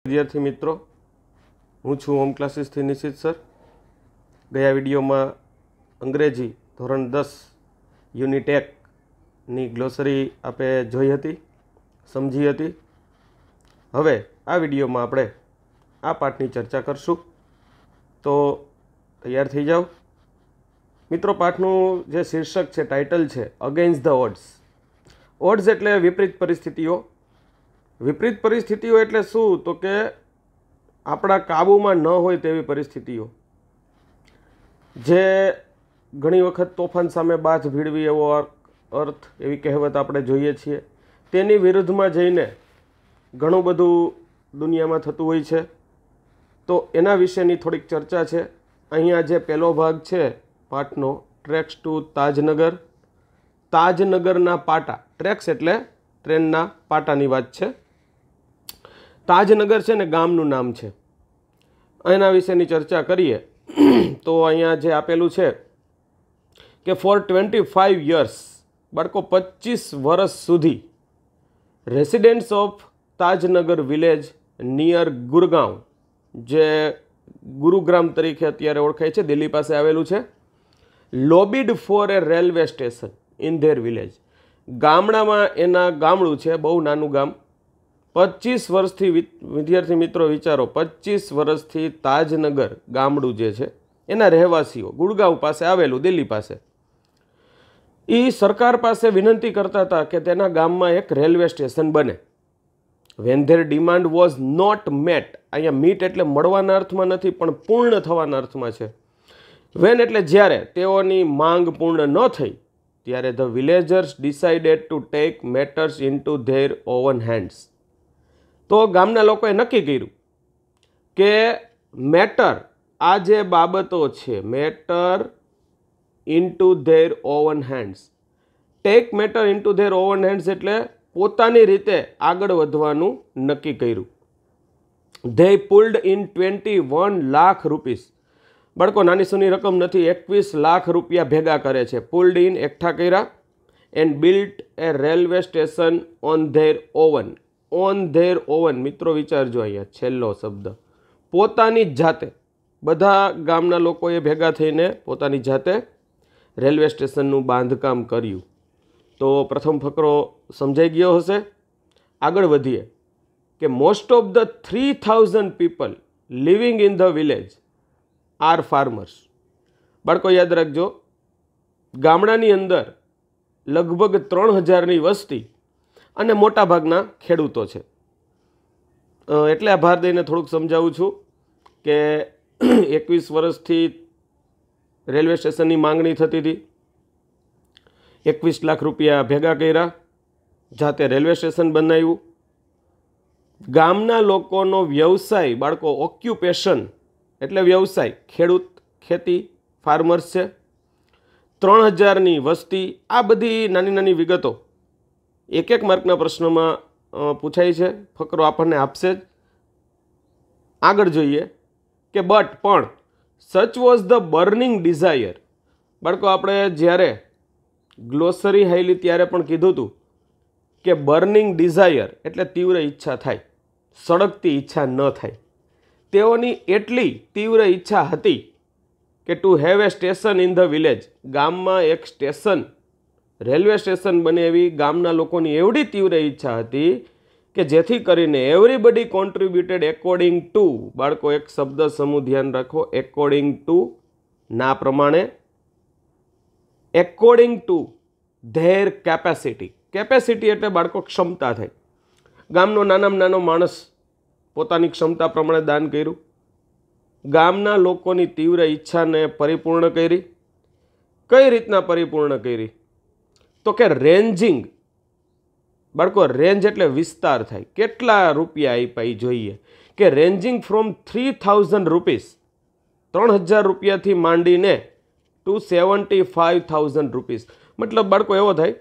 विद्यार्थी मित्रों, हूँ छूँ होम क्लासेस थी निश्चित सर। गया विडियो में अंग्रेजी धोरण 10 यूनिट 1 नी ग्लोसरी आपे जोई हती, समझी हती। हवे आ विडियो में आपणे आ पाठनी चर्चा करशुं, तो तैयार थई जाओ मित्रों। पाठनुं जे शीर्षक है, टाइटल है अगेन्स्ट ध ऑड्स। ऑड्स एटले विपरीत परिस्थितिओ। विपरीत परिस्थितिओ एटले शुं, तो के आपणा काबूमां न होय तेवी परिस्थितिओ, जे घणी वखत तोफान सामे बाथ भीड़वी एवो अर्थ, एवी कहेवत आपणे जोईए छीए। तेनी विरुद्धमां जईने घणुं बधुं दुनियामां थतुं होय छे, तो एना विशेनी थोड़ीक चर्चा छे। अहींया जे पहेलो भाग छे पाठनो, ट्रेक्स टू ताजनगर, ताजनगरना पाटा। ट्रेक्स एटले ट्रेनना पाटानी वात छे। ताजनगर छे ने गामनुं नाम छे। एना विशेनी चर्चा करीए तो अहींया जे आपेलुं छे के फॉर 25 years, बाळको 25 वर्ष सुधी residents of Tajnagar village near Gurgaon, जे गुरुग्राम तरीके अत्यारे ओळखाय छे, दिल्ही पासे आवेलुं छे, lobbied for a railway station in their village. गामडामां एना गामडું છે, બહુ નાનું ગામ। 25 વર્ષથી વિદ્યાર્થી મિત્રો વિચારો, 25 વર્ષથી તાજનગર ગામડું જે છે એના રહેવાસીઓ ગુડગાંવ પાસે આવેલું, દિલ્હી પાસે, એ સરકાર પાસે વિનંતી કરતા હતા કે તેના ગામમાં એક રેલવે સ્ટેશન બને। When their demand was not met, અહીંયા મીટ એટલે મળવાના અર્થમાં નથી, પણ પૂર્ણ થવાના અર્થમાં છે। વેન એટલે જ્યારે તેઓની માંગ પૂર્ણ ન થઈ, ત્યારે the villagers decided to take matters into their own hands. તો ગામના લોકોએ નક્કી કર્યું કે મેટર, આ જે બાબતો છે, matter into their own hands. Take matter into their own hands એટલે પોતાની રીતે આગળ વધવાનું નક્કી કર્યું। They pulled in 21 lakh rupees. બાળકો નાની સૂની રકમ નથી, 21 લાખ રૂપિયા ભેગા કરે છે। પુલ્ડ ઇન એકઠા કર્યા, and built A railway station on there oven. On there oven મિત્રો વિચારજો, અહીંયા છેલ્લો શબ્દ, પોતાની જાતે, બધા ગામના લોકોએ ભેગા થઈને પોતાની જાતે રેલવે સ્ટેશનનું બાંધકામ કર્યું। તો પ્રથમ ફકરો સમજાઈ ગયો હશે। આગળ વધીએ કે most of the 3000 people living in the village R farmers. બાળકો યાદ રાખજો, ગામડાની અંદર લગભગ 3000ની વસ્તી અને મોટા ભાગના ખેડૂતો છે। એટલે આ ભાર દઈને થોડુંક સમજાવું છું કે 21 વર્ષથી રેલવે સ્ટેશનની માંગણી થતી હતી, 21 લાખ રૂપિયા ભેગા કર્યા, જાતે રેલવે સ્ટેશન બનાવ્યું। ગામના લોકોનો વ્યવસાય, બાળકો ઓક્યુપેશન એટલે વ્યવસાય, ખેડૂત, ખેતી, ફાર્મર્સ છે। 3000ની વસ્તી, આ બધી નાની નાની વિગતો એક એક માર્કના પ્રશ્નોમાં પૂછાય છે, ફકરો આપણને આપશે જ। આગળ જોઈએ કે બટ પણ સચ વોઝ ધ બર્નિંગ ડિઝાયર। બાળકો આપણે જ્યારે ગ્લોસરી હાઈલી ત્યારે પણ કીધું હતું કે બર્નિંગ ડિઝાયર એટલે તીવ્ર ઈચ્છા થાય, સળગતી ઈચ્છા ન થાય। તેઓની એટલી તીવ્ર ઈચ્છા હતી કે to have a station in the village, ગામમાં એક સ્ટેશન, રેલવે સ્ટેશન બને એવી ગામના લોકોની એવડી તીવ્ર ઈચ્છા હતી કે જેથી કરીને એવરીબડી કોન્ટ્રીબ્યુટેડ એકોર્ડિંગ ટુ, બાળકો એક શબ્દ સમૂહ ધ્યાન રાખો, એકોર્ડિંગ ટુ, ના પ્રમાણે, according to there capacity. Capacity એટલે બાળકો ક્ષમતા થાય। ગામનો નાનામાં નાનો માણસ પોતાની ક્ષમતા પ્રમાણે દાન કર્યું। ગામના લોકોની તીવ્ર ઈચ્છાને પરિપૂર્ણ કરી। કઈ રીતના પરિપૂર્ણ કરી? તો કે રેન્જિંગ, બાળકો રેન્જ એટલે વિસ્તાર થાય, કેટલા રૂપિયા આપ્યા એ જોઈએ, કે રેન્જિંગ ફ્રોમ 3000 રૂપીસ, 3000 રૂપિયાથી માંડીને ટુ 75,000 રૂપીસ। મતલબ બાળકો એવો થાય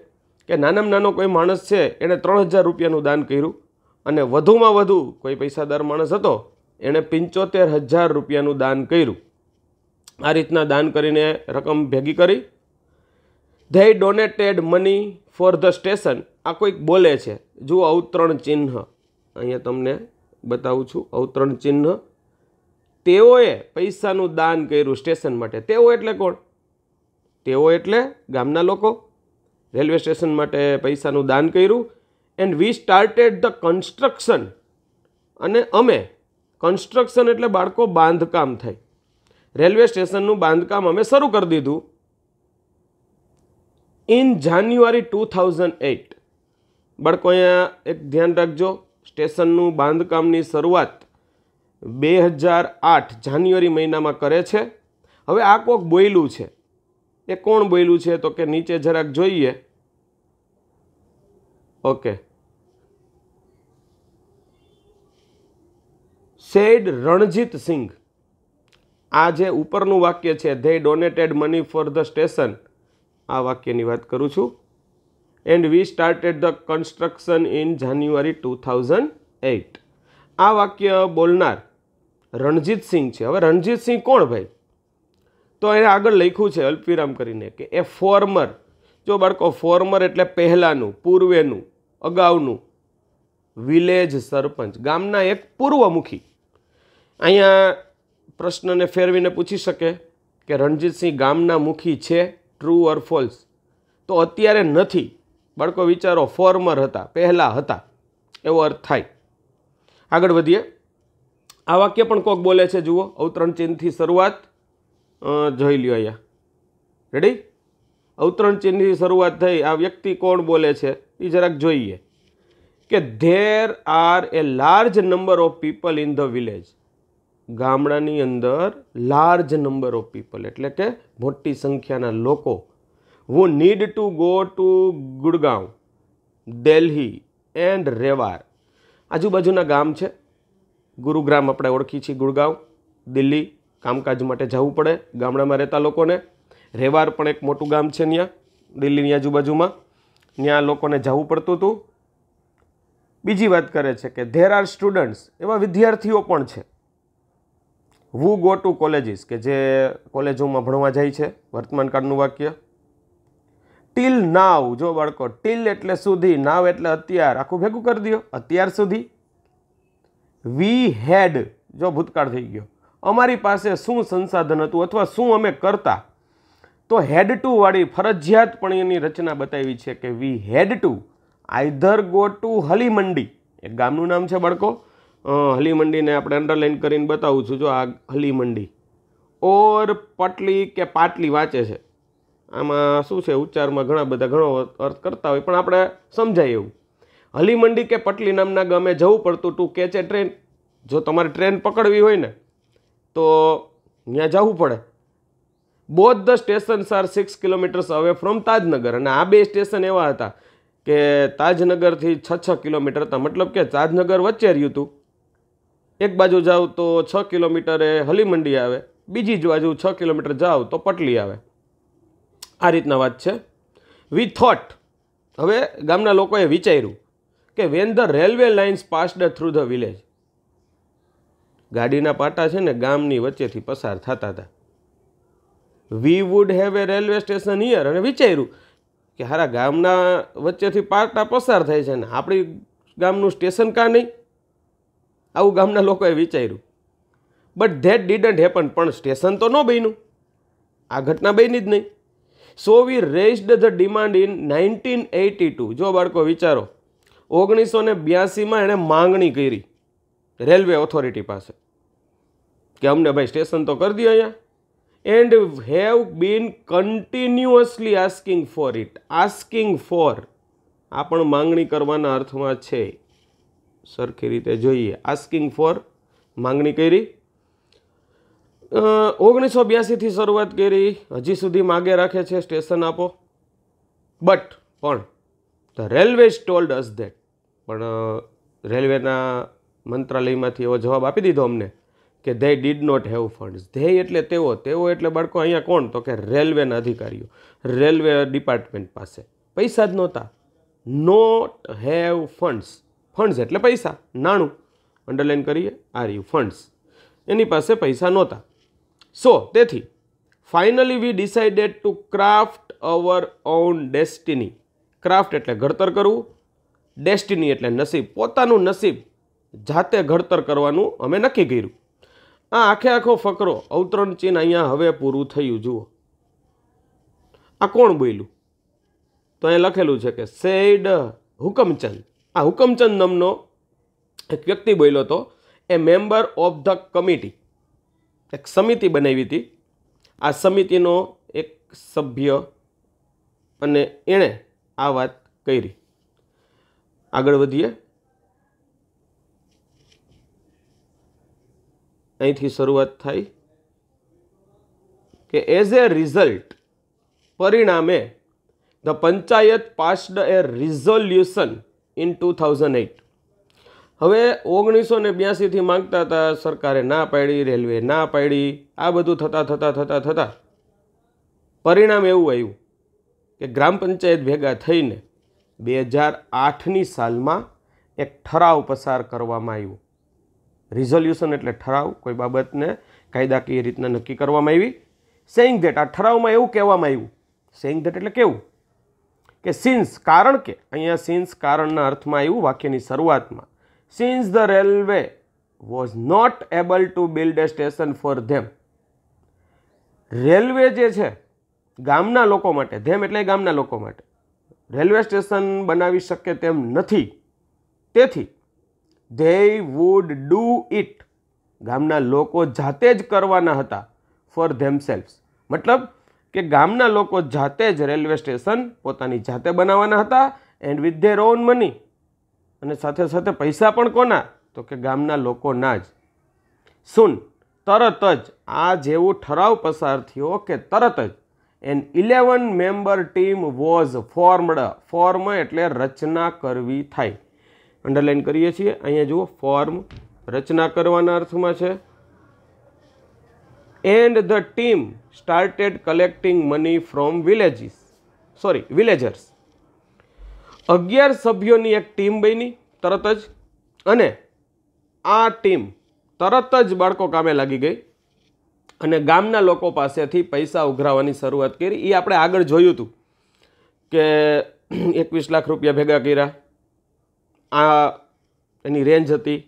કે નાનામાં નાનો કોઈ માણસ છે, એણે 3000 રૂપિયાનું દાન કર્યું, અને વધુમાં વધુ કોઈ પૈસાદાર માણસ હતો, એણે 75,000 રૂપિયાનું દાન કર્યું। આ રીતના દાન કરીને રકમ ભેગી કરી। They donated money for the station. આ કોઈક બોલે છે, જુઓ અવતરણ ચિહ્ન અહીંયા તમને बताવું છું અવતરણ ચિહ્ન તેઓએ પૈસાનું દાન કર્યું સ્ટેશન માટે તેઓ એટલે કોણ તેઓ એટલે ગામના લોકો રેલવે સ્ટેશન માટે પૈસાનું દાન કર્યું and we started the construction અને અમે કન્સ્ટ્રક્શન એટલે બાળકો બાંધકામ થાય રેલવે સ્ટેશનનું બાંધકામ અમે શરૂ કરી દીધું ઇન જાન્યુઆરી 2008 બાળકો અહીંયા એક ધ્યાન રાખજો સ્ટેશનનું બાંધકામની શરૂઆત 2008 જાન્યુઆરી મહિનામાં કરે છે હવે આ કોક બોયલું છે એ કોણ બોયલું છે તો કે નીચે જરાક જોઈએ ઓકે સેડ રણજીત સિંઘ આ જે ઉપરનું વાક્ય છે they donated money for the station આ વાક્યની વાત કરું છું and we started the construction in જાન્યુઆરી 2008 આ વાક્ય બોલનાર રણજીત સિંહ છે હવે રણજીત સિંહ કોણ ભાઈ તો એને આગળ લખ્યું છે અલ્પવિરામ કરીને કે એ ફોર્મર જો બાળકો ફોર્મર એટલે પહેલાંનું પૂર્વેનું અગાઉનું વિલેજ સરપંચ ગામના એક પૂર્વમુખી અહીંયા પ્રશ્નને ફેરવીને પૂછી શકે કે રણજીતસિંહ ગામના મુખી છે ટ્રુ ઓર ફોલ્સ તો અત્યારે નથી બાળકો વિચારો ફોર્મર હતા પહેલાં હતા એવો અર્થ થાય આગળ વધીએ આ વાક્ય પણ કોક બોલે છે જુઓ અવતરણ ચિહ્નથી શરૂઆત જોઈ લ્યો અહીંયા રેડી અવતરણ ચિહ્નથી શરૂઆત થઈ આ વ્યક્તિ કોણ બોલે છે એ જરાક જોઈએ કે there are A large number of people in the village ગામડાની અંદર લાર્જ નંબર ઓફ પીપલ એટલે કે મોટી સંખ્યાના લોકો who need to go to Gurgaon Delhi and Rewari આજુબાજુના ગામ છે ગુરુગ્રામ આપણે ઓળખી છીએ ગુડગાંવ દિલ્હી કામકાજ માટે જવું પડે ગામડામાં રહેતા લોકોને રેવાર પણ એક મોટું ગામ છે ત્યાં દિલ્હીની આજુબાજુમાં ત્યાં લોકોને જવું પડતું હતું બીજી વાત કરે છે કે ધેર આર સ્ટુડન્ટ્સ એવા વિદ્યાર્થીઓ પણ છે who go to colleges કે જે કોલેજોમાં ભણવા જાય છે વર્તમાન કાળનું વાક્ય ટીલ નાવ જો બાળકો ટીલ એટલે સુધી નાવ એટલે અત્યાર આખું ભેગું કરી દો અત્યાર સુધી વી હેડ જો ભૂતકાળ થઈ ગયો અમારી પાસે શું સંસાધન હતું અથવા શું અમે કરતા તો હેડ ટુ વાળી ફરજિયાતપણે એની રચના બતાવી છે કે વી હેડ ટુ આઈધર ગો ટુ હલી મંડી એક ગામનું નામ છે બાળકો હલી મંડીને આપણે અંડરલાઇન કરીને બતાવું છું જો આ હલી મંડી ઓર પટલી કે પાટલી વાંચે છે આમાં શું છે ઉચ્ચારમાં ઘણો અર્થ કરતા હોય પણ આપણે સમજાય એવું હલી મંડી કે પટલી નામના ગામે જવું પડતું ટુ કેચ એ ટ્રેન જો તમારે ટ્રેન પકડવી હોય ને તો ત્યાં જવું પડે both the stations are 6 kilometres away from Tajnagar અને આ બે સ્ટેશન એવા હતા કે તાજનગરથી 6 કિલોમીટર હતા મતલબ કે તાજનગર વચ્ચે રહ્યું હતું એક બાજુ જાઓ તો 6 કિલોમીટરે હલી મંડી આવે બીજી બાજુ 6 કિલોમીટર જાઓ તો પટલી આવે આ રીતના વાત છે વી થોટ હવે ગામના લોકોએ વિચાર્યું કે when the railway lines passed through the village ગાડીના પાટા છે ને ગામની વચ્ચેથી પસાર થતા હતા વી would have a railway station here અને વિચાર્યું કે હારા ગામના વચ્ચેથી પાટા પસાર થાય છે ને આપણી ગામનું સ્ટેશન કાં નહીં આવું ગામના લોકોએ વિચાર્યું બટ ધેટ ડીડન્ટ હેપન પણ સ્ટેશન તો ન બન્યું આ ઘટના બની જ નહીં સો વી રેઝડ ધ ડિમાન્ડ ઇન 1982 જો બાળકો વિચારો 1982માં એણે માંગણી કરી રેલવે ઓથોરિટી પાસે કે અમને ભાઈ સ્ટેશન તો કરી દો અહીંયા and have been continuously asking for it asking for આ પણ માંગણી કરવાના અર્થમાં છે સરખી રીતે જોઈએ આસ્કિંગ ફોર માંગણી કરી 1982થી શરૂઆત કરી હજી સુધી માગે રાખે છે સ્ટેશન આપો બટ પણ the railways told us that પણ રેલવેના મંત્રાલયમાંથી એવો જવાબ આપી દીધો અમને કે they did not have funds they એટલે તેઓ એટલે બાળકો અહીંયા કોણ તો કે રેલવેના અધિકારીઓ રેલવે ડિપાર્ટમેન્ટ પાસે પૈસા જ નહોતા નોટ હેવ ફંડ્સ એટલે પૈસા નાણું અંડરલાઇન કરીએ આ રહ્યું ફંડ્સ એની પાસે પૈસા નહોતા સો તેથી finally we decided to cart hour on destiny craft એટલે ઘડતર કરવું ડેસ્ટિની એટલે નસીબ પોતાનું નસીબ જાતે ઘડતર કરવાનું અમે નક્કી કર્યું. આ આખે આખો ફકરો અવતરણ ચિહ્ન અહીંયા હવે પૂરું થયું. જુઓ આ કોણ બોલ્યું? તો અહીંયા લખેલું છે કે સેડ હુકમચંદ. આ હુકમચંદ નામનો એક વ્યક્તિ બોલ્યો હતો. એ મેમ્બર ઓફ ધ કમિટી, એક સમિતિ બનાવી હતી. આ સમિતિનો એક સભ્ય અને એણે આ વાત કરી. આગળ વધીએ. અહીંથી શરૂઆત થાય કે એઝ એ રિઝલ્ટ, પરિણામે the panchayat passed A resolution in 2008. હવે 1982થી માંગતા હતા, સરકારે ના પાડી, રેલવે ના પાડી. આ બધું થતાં પરિણામ એવું આવ્યું કે ગ્રામ પંચાયત ભેગા થઈને 2008ની સાલમાં એક ઠરાવ પસાર કરવામાં આવ્યો. રિઝોલ્યુશન એટલે ઠરાવ, કોઈ બાબતને કાયદાકીય રીતના નક્કી કરવામાં આવી. સેઇંગ ધેટ, આ ઠરાવમાં એવું કહેવામાં આવ્યું. સેઇંગ ધેટ એટલે કેવું કે સિન્સ, કારણ કે, અહીંયા સિન્સ કારણના અર્થમાં આવ્યું વાક્યની શરૂઆતમાં. Since the railway was not able to build a station for them. Railway જે છે ગામના લોકો માટે, ધેમ એટલે ગામના લોકો માટે રેલવે સ્ટેશન બનાવી શકે તેમ નથી. તેથી they would do it, ગામના લોકો જાતે જ કરવાના હતા. ફોર themselves મતલબ કે ગામના લોકો જાતે જ રેલવે સ્ટેશન પોતાની જાતે બનાવવાના હતા. And with their on money, અને સાથે સાથે પૈસા પણ કોના? તો કે ગામના લોકોના જ. સુન, તરત જ, આ જેવું ઠરાવ પસાર થયો કે તરત જ an 11 member team was formed. Form એટલે રચના કરવી થાય. અંડરલાઇન કરીએ છીએ. અહીંયા જુઓ, ફોર્મ રચના કરવાના અર્થમાં છે. And the team started collecting money from villagers. 11 સભ્યોની એક ટીમ બની તરત જ, અને આ ટીમ તરત જ બાળકો કામે લાગી ગઈ અને ગામના લોકો પાસેથી પૈસા ઉઘરાવવાની શરૂઆત કરી. એ આપણે આગળ જોયું હતું કે 21 લાખ રૂપિયા ભેગા કર્યા. આ એની રેન્જ હતી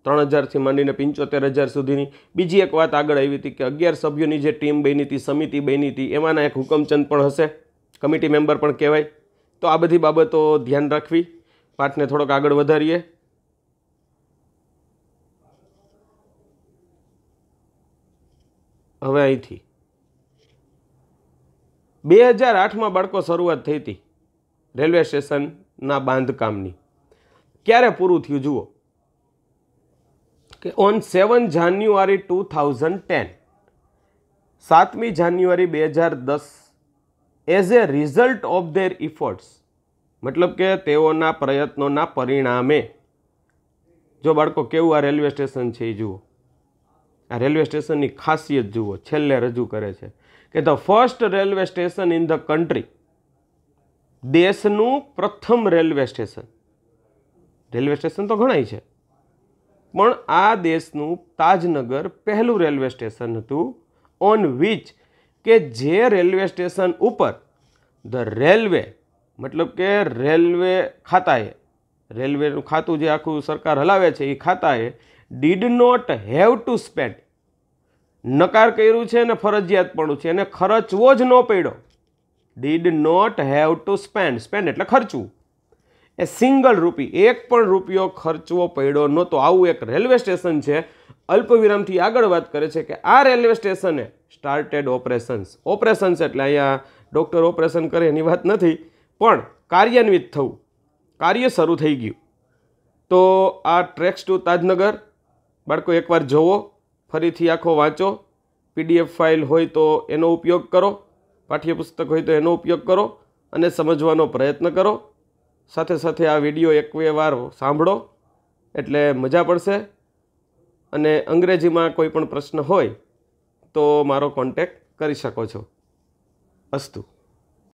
3000થી માંડીને 75,000 સુધીની. બીજી એક વાત આગળ આવી હતી કે 11 સભ્યોની જે ટીમ બની હતી, સમિતિ બની હતી, એમાંના એક હુકમચંદ પણ હશે, કમિટી મેમ્બર પણ કહેવાય. તો આ બધી બાબતો ધ્યાન રાખવી. પાઠને થોડોક આગળ વધારીએ. હવે અહીંથી 2008માં બાળકો શરૂઆત થઈ હતી રેલવે સ્ટેશનના બાંધકામની. ક્યારે પૂરું થયું જુઓ કે ઓન 7 જાન્યુઆરી 2010, 7મી જાન્યુઆરી 2010, as a result of their efforts, મતલબ કે તેઓના પ્રયત્નોના પરિણામે. જો બાળકો કેવું આ રેલવે સ્ટેશન છે એ જુઓ. આ રેલવે સ્ટેશનની ખાસિયત જુઓ, છેલ્લે રજૂ કરે છે કે the first railway station in the country, દેશનું પ્રથમ રેલવે સ્ટેશન. રેલવે સ્ટેશન તો ઘણાય છે, પણ આ દેશનું તાજનગર પહેલું રેલવે સ્ટેશન હતું. ઓન વિચ, કે જે રેલવે સ્ટેશન ઉપર ધ રેલવે, મતલબ કે રેલવે ખાતાએ, રેલવેનું ખાતું જે આખું સરકાર હલાવે છે એ ખાતાએ did not have to spend, નકાર કર્યું છે ને ફરજિયાતપણું છે, એને ખર્ચવો જ ન પડ્યો. Did not have to spend, spend એટલે ખર્ચવું. એ સિંગલ રૂપી, એક પણ રૂપિયો ખર્ચવો પડ્યો નહોતો. આવું એક રેલવે સ્ટેશન છે. અલ્પવિરામથી આગળ વાત કરે છે કે આ રેલવે સ્ટેશને સ્ટાર્ટેડ ઓપરેશન્સ. ઓપરેશન્સ એટલે અહીંયા ડૉક્ટર ઓપરેશન કરે એની વાત નથી, પણ કાર્યાન્વિત થવું, કાર્ય શરૂ થઈ ગયું. તો આ ટ્રેક્સ ટુ તાજનગર બાળકો એકવાર જોવો, ફરીથી આખો વાંચો. PDF ફાઇલ હોય તો એનો ઉપયોગ કરો, પાઠ્યપુસ્તક હોય તો એનો ઉપયોગ કરો અને સમજવાનો પ્રયત્ન કરો. સાથે સાથે આ વિડીયો 1-2 વાર સાંભળો એટલે મજા પડશે. અને અંગ્રેજીમાં કોઈ પણ પ્રશ્ન હોય તો મારો કોન્ટેક્ટ કરી શકો છો. અસ્તુ.